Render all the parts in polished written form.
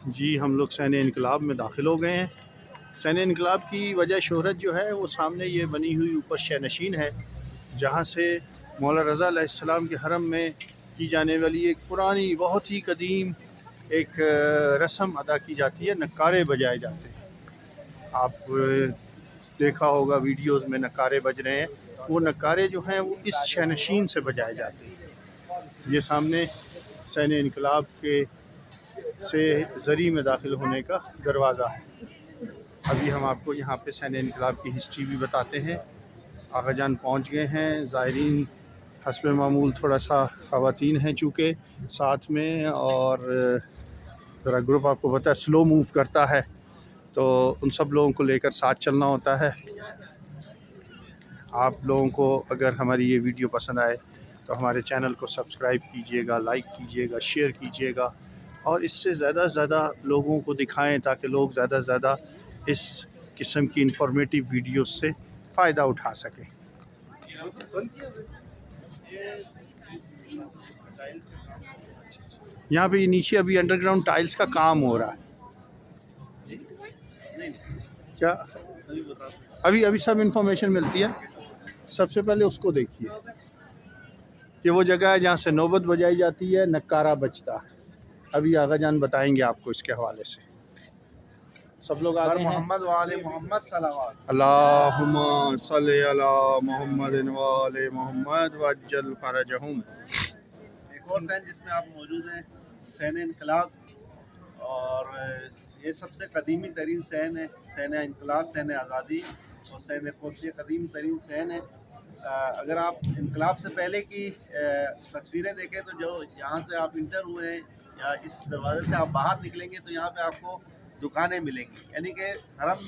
جی ہم لوگ سین انقلاب میں داخل ہو گئے ہیں۔ سین انقلاب کی وجہ شہرت جو ہے وہ سامنے یہ بنی ہوئی اوپر شہ نشین ہے، جہاں سے مولا رضا علیہ السلام کے حرم میں کی جانے والی ایک پرانی بہت ہی قدیم ایک رسم ادا کی جاتی ہے، نکارے بجائے جاتے ہیں۔ آپ دیکھا ہوگا ویڈیوز میں نکارے بج رہے ہیں، وہ نکارے جو ہیں وہ اس شہ نشین سے بجائے جاتے ہیں۔ یہ سامنے سین انقلاب کے سے زری میں داخل ہونے کا دروازہ ہے۔ ابھی ہم آپ کو یہاں پہ سین انقلاب کی ہسٹری بھی بتاتے ہیں۔ آقا جان پہنچ گئے ہیں، زائرین حسب معمول تھوڑا سا خواتین ہیں چونکہ ساتھ میں، اور ذرا گروپ آپ کو پتہ ہے سلو موو کرتا ہے، تو ان سب لوگوں کو لے کر ساتھ چلنا ہوتا ہے۔ آپ لوگوں کو اگر ہماری یہ ویڈیو پسند آئے تو ہمارے چینل کو سبسکرائب کیجئے گا، لائک کیجئے گا، شیئر کیجئے گا، اور اس سے زیادہ سے زیادہ لوگوں کو دکھائیں تاکہ لوگ زیادہ سے زیادہ اس قسم کی انفارمیٹیو ویڈیوز سے فائدہ اٹھا سکیں۔ یہاں پہ نیچے ابھی انڈر گراؤنڈ ٹائلز کا کام ہو رہا ہے۔ کیا ابھی سب انفارمیشن ملتی ہے۔ سب سے پہلے اس کو دیکھیے، یہ وہ جگہ ہے جہاں سے نوبت بجائی جاتی ہے، نکارہ بجتا ہے۔ ابھی آغا جان بتائیں گے آپ کو اس کے حوالے سے۔ سب لوگ آگے ہیں۔ محمد وآل محمد صلوات۔ اللہم صلی علی محمد وآل محمد وعجل فرجہم۔ ایک اور سین جس میں آپ موجود ہیں، سین انقلاب، اور یہ سب سے قدیمی ترین سین ہے۔ سین انقلاب، سین آزادی اور سین قدس قدیم ترین سین ہے۔ اگر آپ انقلاب سے پہلے کی تصویریں دیکھیں تو جو یہاں سے آپ انٹر ہوئے ہیں یا اس دروازے سے آپ باہر نکلیں گے تو یہاں پہ آپ کو دکانیں ملیں گی، یعنی کہ حرم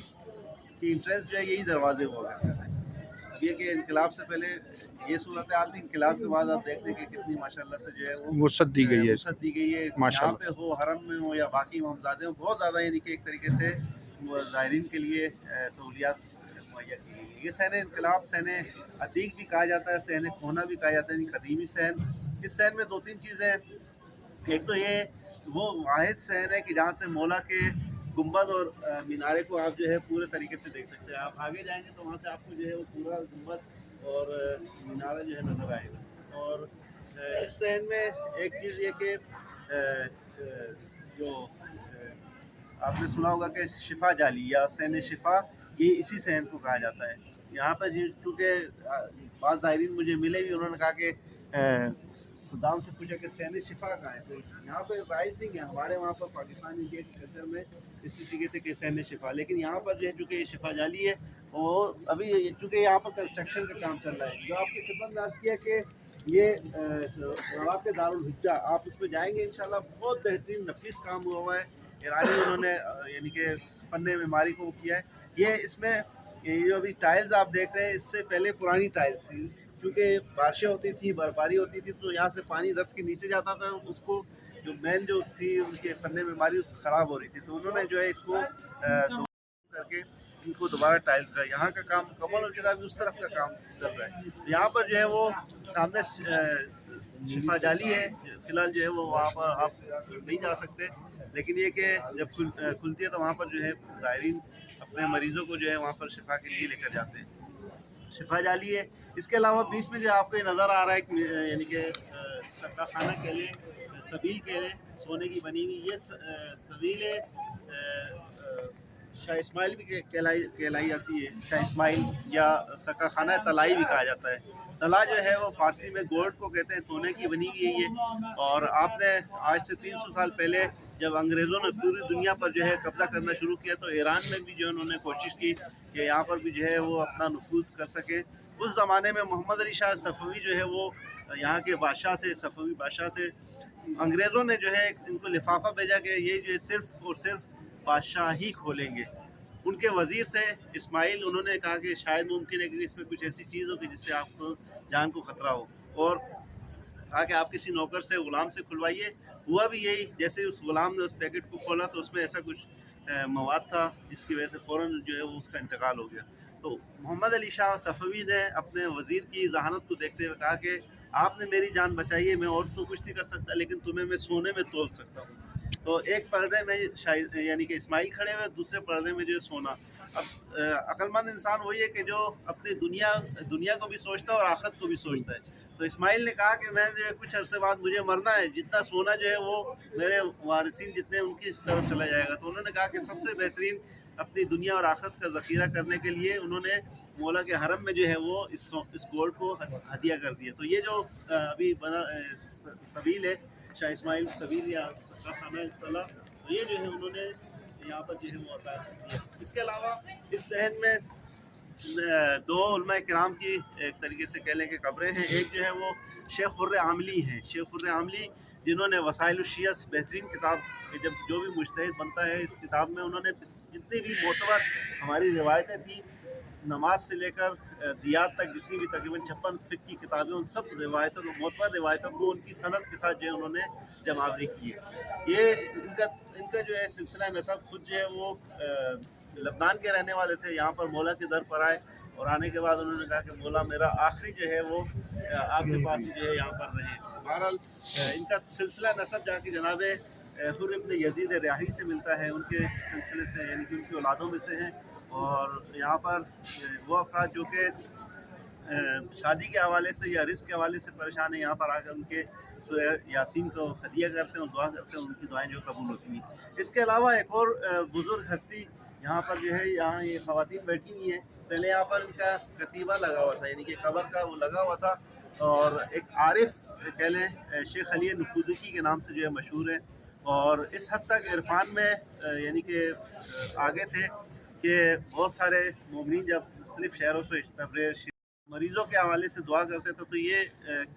کی انٹرنس جو ہے یہی دروازے ہوا کرتے تھے۔ اب یہ کہ انقلاب سے پہلے یہ صورتحال تھی، انقلاب کے بعد آپ دیکھتے ہیں کہ کتنی ماشاءاللہ سے جو ہے وہ وسعت دی گئی ہے، وسعت دی گئی ہے۔ یہاں پہ ہو، حرم میں ہو یا باقی امامزادے ہوں، بہت زیادہ یعنی کہ ایک طریقے سے زائرین کے لیے سہولیات مہیا کی گئی ہے۔ یہ سین انقلاب، سین عتیق بھی کہا جاتا ہے، سین کھونا بھی کہا جاتا ہے، یعنی قدیمی سین۔ اس سین میں دو تین چیزیں، ایک تو یہ وہ واحد سین ہے کہ جہاں سے مولا کے گنبد اور مینارے کو آپ جو ہے پورے طریقے سے دیکھ سکتے ہیں۔ آپ آگے جائیں گے تو وہاں سے آپ کو جو ہے وہ پورا گنبد اور مینارہ جو ہے نظر آئے گا۔ اور اس سین میں ایک چیز یہ کہ جو آپ نے سنا ہوگا کہ شفا جالی یا سین شفا، یہ اسی سین کو کہا جاتا ہے۔ یہاں پر چونکہ بعض زائرین مجھے ملے بھی، انہوں نے کہا کہ خدام سے پوچھا کہ سین شفا کہاں ہے، تو یہاں پہ رائج نہیں ہے۔ ہمارے وہاں پر پاکستانی کے کلچر میں اسی طریقے سے کہ سین شفا، لیکن یہاں پر جو ہے چونکہ یہ شفا جالی ہے، اور ابھی چونکہ یہاں پر کنسٹرکشن کا کام چل رہا ہے۔ جو آپ کی خدمت میں عرض کیا کہ یہ رواق دارالحجہ، آپ اس میں جائیں گے انشاءاللہ، بہت بہترین نفیس کام ہوا ہے۔ ایرانی انہوں نے یعنی کہ فن معماری کو کیا ہے۔ یہ اس میں یہ جو ابھی ٹائلز آپ دیکھ رہے ہیں، اس سے پہلے پرانی ٹائلز تھی، کیونکہ بارشیں ہوتی تھی، برفباری ہوتی تھی، تو یہاں سے پانی رس کے نیچے جاتا تھا، اس کو جو مین جو تھی ان کے فن معماری خراب ہو رہی تھی، تو انہوں نے جو ہے اس کو کر کے ان کو دوبارہ ٹائلز کا، یہاں کا کام مکمل ہو چکا ہے، اس طرف کا کام چل رہا ہے۔ یہاں پر جو ہے وہ سامنے شفا جالی ہے، فی الحال جو ہے وہ وہاں پر آپ نہیں جا سکتے، لیکن یہ کہ جب کھلتی ہے تو وہاں پر جو ہے زائرین اپنے مریضوں کو جو ہے وہاں پر شفا کے لیے لے کر جاتے ہیں۔ شفا جالی ہے۔ اس کے علاوہ بیچ میں جو آپ کو یہ نظر آ رہا ہے یعنی کہ صدقہ خانہ کہہ لیں، سبیل کہہ لیں، سونے کی بنی ہوئی، یہ سبیل شاہ اسماعیل بھی کہلائی جاتی ہے۔ شاہ اسماعیل یا صدقہ خانہ طلائی بھی کہا جاتا ہے۔ طلا جو ہے وہ فارسی میں گولڈ کو کہتے ہیں، سونے کی بنی ہوئی ہے یہ۔ اور آپ نے آج سے 300 سال پہلے جب انگریزوں نے پوری دنیا پر جو ہے قبضہ کرنا شروع کیا تو ایران میں بھی جو ہے انہوں نے کوشش کی کہ یہاں پر بھی جو ہے وہ اپنا نفوذ کر سکے۔ اس زمانے میں محمد علی شاہ صفوی جو ہے وہ یہاں کے بادشاہ تھے، صفوی بادشاہ تھے۔ انگریزوں نے جو ہے ان کو لفافہ بھیجا کہ یہ جو ہے صرف اور صرف بادشاہ ہی کھولیں گے۔ ان کے وزیر تھے اسماعیل، انہوں نے کہا کہ شاید ممکن ہے کہ اس میں کچھ ایسی چیز ہو کہ جس سے آپ کو جان کو خطرہ ہو، اور کہا کہ آپ کسی نوکر سے، غلام سے کھلوائیے۔ ہوا بھی یہی، جیسے اس غلام نے اس پیکٹ کو کھولا تو اس میں ایسا کچھ مواد تھا جس کی وجہ سے فوراً جو ہے وہ اس کا انتقال ہو گیا۔ تو محمد علی شاہ صفوی نے اپنے وزیر کی ذہانت کو دیکھتے ہوئے کہا کہ آپ نے میری جان بچائی ہے، میں اور تو کچھ نہیں کر سکتا، لیکن تمہیں میں سونے میں تول سکتا ہوں۔ تو ایک پردے میں یعنی کہ اسماعیل کھڑے ہوئے، دوسرے پردے میں جو ہے سونا. اب عقل مند انسان وہی ہے کہ جو اپنی دنیا کو بھی سوچتا ہے اور آخرت کو بھی سوچتا ہے. تو اسماعیل نے کہا کہ میں جو ہے کچھ عرصے بعد مجھے مرنا ہے، جتنا سونا جو ہے وہ میرے وارثین جتنے ان کی طرف چلا جائے گا. تو انہوں نے کہا کہ سب سے بہترین اپنی دنیا اور آخرت کا ذخیرہ کرنے کے لیے انہوں نے مولا کے حرم میں جو ہے وہ اس گولڈ کو ہدیہ کر دیا. تو یہ جو ابھی بنا سبیل ہے، شاہ اسماعیل سبیل یا خانہ اصطلاح، تو یہ جو ہے انہوں نے یہاں پر جو ہے وہ عطا کیا. اس کے علاوہ اس صحن میں دو علماء کرام کی ایک طریقے سے کہہ لیں کہ قبریں ہیں. ایک جو ہے وہ شیخ خر عاملی ہیں. شیخ خر عاملی جنہوں نے وسائل الشیعہ بہترین کتاب، جب جو بھی مجتہد بنتا ہے اس کتاب میں انہوں نے جتنی بھی معتبر ہماری روایتیں تھیں، نماز سے لے کر دیات تک، جتنی بھی تقریباً 56 فقہ کی کتابیں، ان سب روایتوں کو، معتبر روایتوں کو ان کی سند کے ساتھ جو ہے انہوں نے جمع آوری کی ہے. یہ ان کا جو ہے سلسلہ نسب خود جو ہے وہ لبنان کے رہنے والے تھے. یہاں پر مولا کے در پر آئے اور آنے کے بعد انہوں نے کہا کہ مولا میرا آخری جو ہے وہ آپ کے پاس ہی جو ہے یہاں پر رہے. بہرحال ان کا سلسلہ نسب جا کے جناب حر ابن یزید ریاحی سے ملتا ہے، ان کے سلسلے سے، یعنی کہ ان کی اولادوں میں سے ہیں. اور یہاں پر وہ افراد جو کہ شادی کے حوالے سے یا رزق کے حوالے سے پریشان ہیں، یہاں پر آ کر ان کے سورہ یاسین کو ہدیہ کرتے ہیں اور دعا کرتے ہیں، ان کی دعائیں جو قبول ہوتی ہیں. اس کے علاوہ ایک اور بزرگ ہستی یہاں پر جو ہے، یہاں یہ خواتین بیٹھی ہوئی ہیں. پہلے یہاں پر ان کا کتیبہ لگا ہوا تھا، یعنی کہ قبر کا وہ لگا ہوا تھا. اور ایک عارف کہہ لیں شیخ علی نقودکی کے نام سے جو ہے مشہور ہے، اور اس حد تک عرفان میں یعنی کہ آگے تھے کہ بہت سارے مومنین جب مختلف شہروں سے تبریز مریضوں کے حوالے سے دعا کرتے تھے تو یہ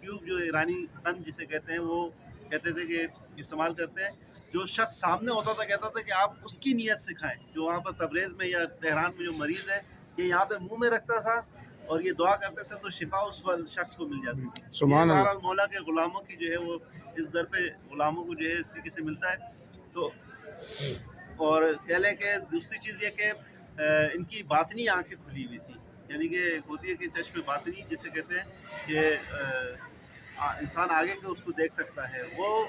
کیوب جو ایرانی قند جسے کہتے ہیں، وہ کہتے تھے کہ استعمال کرتے ہیں. جو شخص سامنے ہوتا تھا کہتا تھا کہ آپ اس کی نیت سے کھائیں. جو وہاں پر تبریز میں یا تہران میں جو مریض ہے، یہ یہاں پہ منہ میں رکھتا تھا اور یہ دعا کرتے تھے تو شفا اس شخص کو مل جاتی تھی. سبحان اللہ. بہرحال مولا کے غلاموں کی جو ہے وہ اس در پہ غلاموں کو جو ہے اس طریقے سے ملتا ہے. تو اور کہہ لیں کہ دوسری چیز یہ کہ ان کی باطنی آنکھیں کھلی ہوئی تھی، یعنی کہ ہوتی ہے کہ چشم باطنی جسے کہتے ہیں کہ انسان آگے کے اس کو دیکھ سکتا ہے. وہ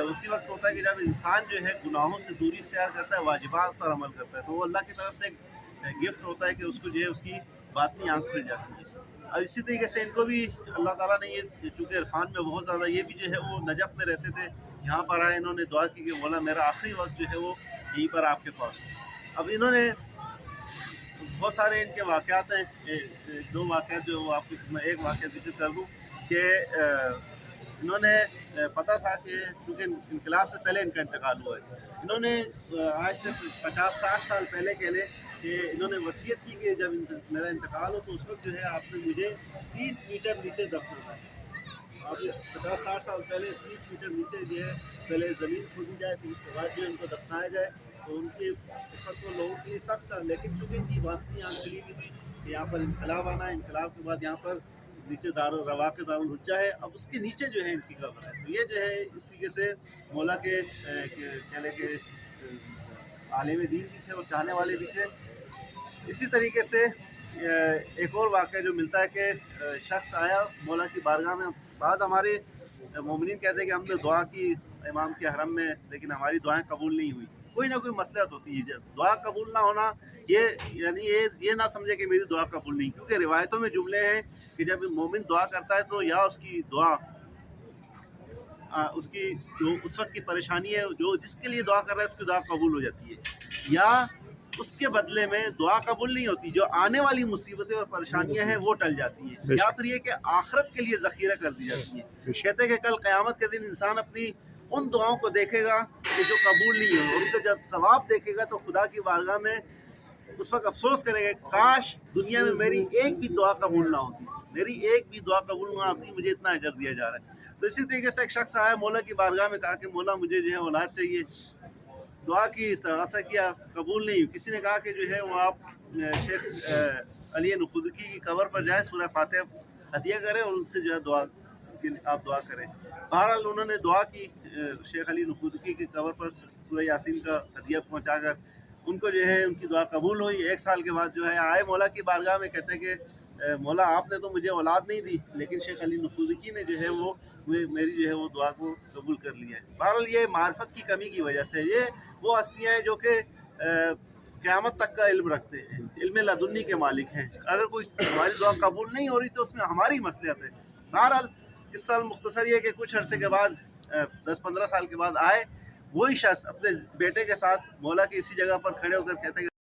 اسی وقت ہوتا ہے کہ جب انسان جو ہے گناہوں سے دوری اختیار کرتا ہے، واجبات پر عمل کرتا ہے، تو وہ اللہ کی طرف سے ایک گفٹ ہوتا ہے کہ اس کو جو ہے اس کی باطنی آنکھ کھل جاتی ہے. اور اسی طریقے سے ان کو بھی اللہ تعالیٰ نے یہ چونکہ عرفان میں بہت زیادہ، یہ بھی جو ہے وہ نجف میں رہتے تھے، یہاں پر آئے، انہوں نے دعا کی کہ مولا میرا آخری وقت جو ہے وہ یہیں پر آپ کے پاس ہو. اب انہوں نے بہت سارے ان کے واقعات ہیں. دو واقعات جو وہ آپ کی میں ایک واقعہ ذکر کر دوں کہ انہوں نے پتہ تھا کہ چونکہ انقلاب سے پہلے ان کا انتقال ہوا ہے، انہوں نے آج سے 50-60 سال پہلے کہہ لیں کہ انہوں نے وصیت کی کہ جب میرا انتقال ہو تو اس وقت جو ہے آپ نے مجھے 30 میٹر نیچے دفنانا ہے. آپ 50-60 سال پہلے 30 میٹر نیچے جو ہے پہلے زمین کھودی جائے، پھر اس کے بعد جو ہے ان کو دفنایا جائے. تو ان کے اس وقت تو لوگوں کے لیے سخت تھا، لیکن چونکہ ان کی باطنی آنکھ کھلی ہوئی تھی کہ یہاں پر انقلاب آنا ہے، انقلاب کے بعد یہاں پر نیچے رواق دارالحجہ ہے، اب اس کے نیچے جو ہے ان کی قبر ہے. تو یہ جو ہے اس طریقے سے مولا کے کہہ لیں کہ عالم دین بھی تھے اور چاہنے والے بھی تھے. اسی طریقے سے ایک اور واقعہ جو ملتا ہے کہ شخص آیا مولا کی بارگاہ میں. بعد ہمارے مومنین کہتے ہیں کہ ہم نے دعا کی امام کے حرم میں، لیکن ہماری دعائیں قبول نہیں ہوئی. کوئی نہ کوئی مصلحت ہوتی ہے. دعا قبول نہ ہونا یعنی یہ نہ سمجھے کہ میری دعا قبول نہیں، کیونکہ روایتوں میں جملے ہیں کہ جب مومن دعا کرتا ہے تو یا اس کی دعا اس کی جو اس وقت کی پریشانی ہے، جو جس کے لیے دعا کر رہا ہے اس کی دعا قبول ہو جاتی ہے، یا اس کے بدلے میں دعا قبول نہیں ہوتی، جو آنے والی مصیبتیں اور پریشانیاں ہیں وہ ٹل جاتی ہیں، یا پھر یہ کہ آخرت کے لیے ذخیرہ کر دی جاتی ہیں. کہتے ہیں کہ کل قیامت کے دن انسان اپنی ان دعاؤں کو دیکھے گا کہ جو قبول نہیں ہو، ان کو جب ثواب دیکھے گا تو خدا کی بارگاہ میں اس وقت افسوس کرے گا، کاش دنیا میں میری ایک بھی دعا قبول نہ ہوتی، میری ایک بھی دعا قبول نہ ہوتی، مجھے اتنا اجر دیا جا رہا ہے. تو اسی طریقے سے ایک شخص آیا مولا کی بارگاہ میں، کہا کہ مولا مجھے جو ہے اولاد چاہیے. دعا کی، استغاثہ کیا، قبول نہیں. کسی نے کہا کہ جو ہے وہ آپ شیخ علی نقودکی کی قبر پر جائیں، سورہ فاتحہ ہدیہ کریں اور ان سے جو ہے آپ دعا کریں. بہرحال انہوں نے دعا کی شیخ علی نقودکی کی قبر پر سورہ یاسین کا ہدیہ پہنچا کر، ان کو جو ہے ان کی دعا قبول ہوئی. 1 سال کے بعد جو ہے آئے مولا کی بارگاہ میں، کہتے ہیں کہ مولا آپ نے تو مجھے اولاد نہیں دی، لیکن شیخ علی نفوذی نے جو ہے وہ میری جو ہے وہ دعا کو قبول کر لیا ہے۔ بہرحال یہ معرفت کی کمی کی وجہ سے، یہ وہ ہستیاں ہیں جو کہ قیامت تک کا علم رکھتے ہیں، علم لدنی کے مالک ہیں۔ اگر کوئی ہماری دعا قبول نہیں ہو رہی تو اس میں ہماری مصلحت ہے۔ بہرحال قصہ مختصر یہ کہ کچھ عرصے کے بعد 10-15 سال کے بعد آئے وہی شخص اپنے بیٹے کے ساتھ مولا کی اسی جگہ پر کھڑے ہو کر کہتے ہیں کہ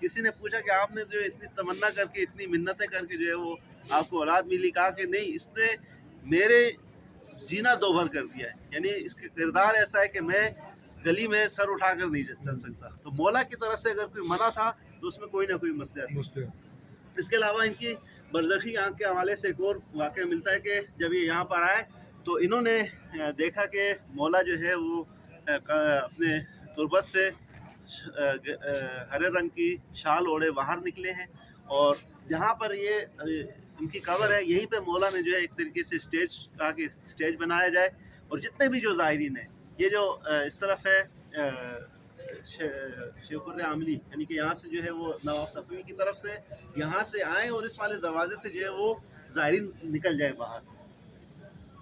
کسی نے پوچھا کہ آپ نے جو اتنی تمنا کر کے اتنی منتیں کر کے جو ہے وہ آپ کو اولاد ملی، کہا کہ نہیں، اس نے میرے جینا دو بھر کر دیا ہے، یعنی اس کا کردار ایسا ہے کہ میں گلی میں سر اٹھا کر نہیں چل سکتا۔ تو مولا کی طرف سے اگر کوئی منع تھا تو اس میں کوئی نہ کوئی مسئلہ۔ اس کے علاوہ ان کی برزخی آنکھ کے حوالے سے ایک اور واقعہ ملتا ہے کہ جب یہ یہاں پر آئے تو انہوں نے دیکھا کہ مولا جو ہے وہ اپنے تربت سے ہرے رنگ کی شال اوڑے باہر نکلے ہیں، اور جہاں پر یہ ان کی قبر ہے یہیں پہ مولا نے جو ہے ایک طریقے سے اسٹیج کہا کہ اسٹیج بنایا جائے، اور جتنے بھی جو زائرین ہیں، یہ جو اس طرف ہے شیخ العاملی، یعنی کہ یہاں سے جو ہے وہ نواب صفوی کی طرف سے یہاں سے آئیں اور اس والے دروازے سے جو ہے وہ زائرین نکل جائے باہر،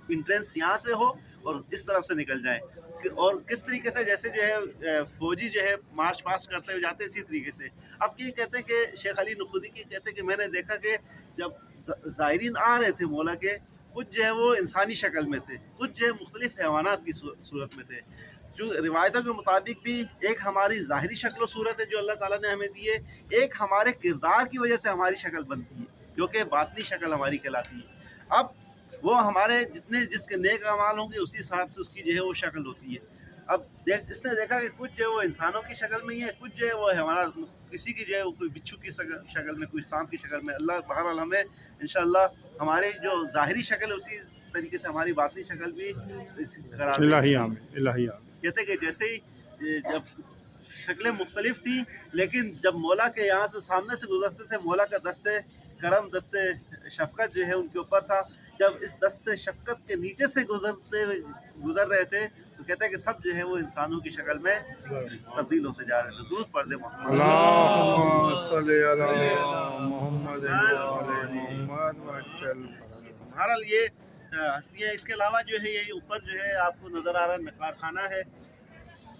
انٹرنس یہاں سے ہو اور اس طرف سے نکل جائیں، اور کس طریقے سے جیسے جو ہے فوجی جو ہے مارچ پاس کرتے ہوئے جاتے ہیں اسی طریقے سے۔ اب یہ کہتے ہیں کہ شیخ علی نفوذی کی کہتے ہیں کہ میں نے دیکھا کہ جب زائرین آ رہے تھے مولا کے، کچھ جو ہے وہ انسانی شکل میں تھے، کچھ جو ہے مختلف حیوانات کی صورت میں تھے۔ جو روایتوں کے مطابق بھی ایک ہماری ظاہری شکل و صورت ہے جو اللہ تعالیٰ نے ہمیں دی ہے، ایک ہمارے کردار کی وجہ سے ہماری شکل بنتی ہے جو کہ باطنی شکل ہماری کہلاتی ہے۔ اب وہ ہمارے جس کے نیک اعمال ہوں گے اسی حساب سے اس کی جو ہے وہ شکل ہوتی ہے۔ اب اس نے دیکھا کہ کچھ جو ہے وہ انسانوں کی شکل میں ہی ہے، کچھ جو ہے وہ ہمارا کسی کی جو ہے وہ کوئی بچھو کی شکل میں، کوئی سانپ کی شکل میں۔ اللہ بہرحال ہمیں انشاءاللہ ہمارے جو ظاہری شکل ہے اسی طریقے سے ہماری باطنی شکل بھی قرار دے۔ الہی آمین، الہی آمین۔ کہتے کہ جیسے ہی جب شکلیں مختلف تھیں لیکن جب مولا کے یہاں سے سامنے سے گزرتے تھے، مولا کا دست کرم، دست شفقت جو ہے ان کے اوپر تھا۔ جب اس دست شفقت کے نیچے سے گزر رہے تھے تو کہتے ہیں کہ سب جو ہے وہ انسانوں کی شکل میں تبدیل ہوتے جا رہے تھے۔ درود پڑھ دے محمد، اللہم صلی علی محمد محمد وجل۔ بہرحال یہ ہستیاں، اس کے علاوہ جو ہے یہ اوپر جو ہے آپ کو نظر آ رہا ہے نقار خانہ ہے۔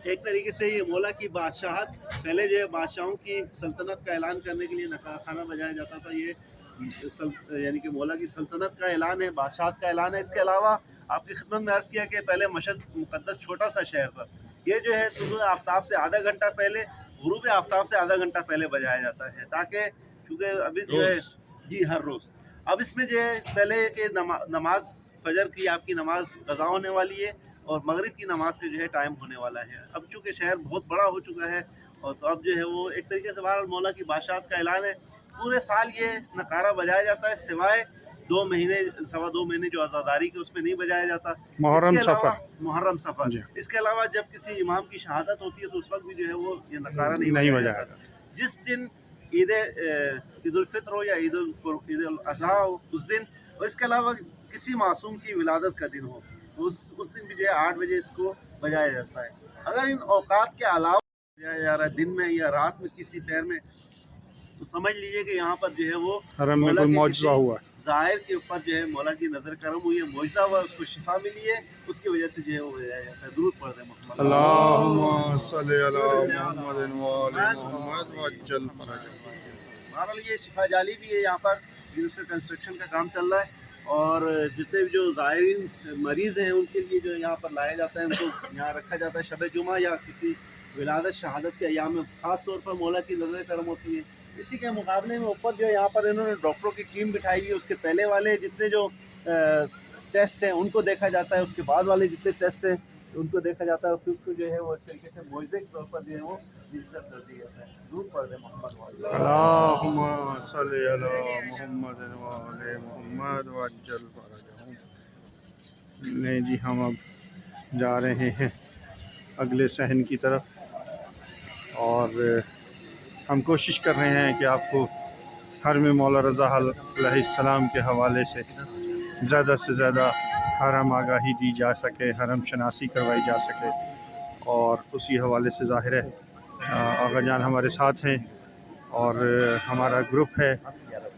ایک طریقے سے یہ مولا کی بادشاہت، پہلے جو ہے بادشاہوں کی سلطنت کا اعلان کرنے کے لیے نقار خانہ بجایا جاتا تھا، یہ یعنی کہ مولا کی سلطنت کا اعلان ہے، بادشاہت کا اعلان ہے۔ اس کے علاوہ آپ کی خدمت میں عرض کیا کہ پہلے مشہد مقدس چھوٹا سا شہر تھا، یہ جو ہے طلوع آفتاب سے آدھا گھنٹہ پہلے، غروب آفتاب سے آدھا گھنٹہ پہلے بجایا جاتا ہے، تاکہ چونکہ ابھی جو ہے جی ہر روز اب اس میں جو ہے پہلے کہ نماز فجر کی آپ کی نماز قضا ہونے والی ہے اور مغرب کی نماز کا جو ہے ٹائم ہونے والا ہے۔ اب چونکہ شہر بہت بڑا ہو چکا ہے اور تو اب جو ہے وہ ایک طریقے سے بہرحال مولا کی بادشاہت کا اعلان ہے۔ پورے سال یہ نقارہ بجایا جاتا ہے سوائے 2 مہینے، 2.25 مہینے جو عزاداری کے اس میں نہیں بجایا جاتا، محرم سفر، سفر، محرم سفر۔ جی۔ اس کے علاوہ جب کسی امام کی شہادت ہوتی ہے تو اس وقت بھی جو ہے وہ یہ نقارہ نہیں بجایا بجایا جاتا۔ جس دن عید الفطر ہو یا عید الاضحیٰ ہو اس دن، اور اس کے علاوہ کسی معصوم کی ولادت کا دن ہو اس دن بھی جو ہے 8 بجے اس کو بجایا جاتا ہے۔ اگر ان اوقات کے علاوہ بجایا جا رہا ہے دن میں یا رات میں کسی پیر میں تو سمجھ لیجئے کہ یہاں پر جو ہے وہ حرم میں مولا کوئی کے معجزہ کسی ہوا ہے، ظاہر کے اوپر جو ہے مولا کی نظر کرم ہوئی ہے، معجزہ ہوا ہے، اس کو شفا ملی ہے، اس کی وجہ سے جو ہے وہ بجایا جاتا ہے۔ درود پڑھ دیں محمد۔ اللہم صلی علی محمد وآل محمد وجل فرجہ۔ بہرحال یہ شفا جالی بھی ہے یہاں پر، اس کا کنسٹرکشن کا کام چل رہا ہے، اور جتنے بھی جو زائرین مریض ہیں ان کے لیے جو یہاں پر لایا جاتا ہے، ان کو یہاں رکھا جاتا ہے شب جمعہ یا کسی ولادت شہادت کے ایام میں، خاص طور پر مولا کی نظر کرم ہوتی ہے۔ اسی کے مقابلے میں اوپر جو یہاں پر انہوں نے ڈاکٹروں کی ٹیم بٹھائی ہوئی ہے، اس کے پہلے والے جتنے جو ٹیسٹ ہیں ان کو دیکھا جاتا ہے، اس کے بعد والے جتنے ٹیسٹ ہیں ان کو دیکھا جاتا ہے، پھر اس کو جو ہے وہ اس طریقے سے معجزے کے طور پر جو ہے وہ رجسٹر کر دیا جاتا ہے۔ درود پڑھ دیں محمد۔ اللہم صلی علی محمد وآل محمد وجل فرجہ۔ نہیں جی، ہم اب جا رہے ہیں اگلے صحن کی طرف، اور ہم کوشش کر رہے ہیں کہ آپ کو حرم مولا رضا علیہ السلام کے حوالے سے زیادہ سے زیادہ حرم آگاہی دی جا سکے، حرم شناسی کروائی جا سکے، اور اسی حوالے سے ظاہر ہے آغا جان ہمارے ساتھ ہیں اور ہمارا گروپ ہے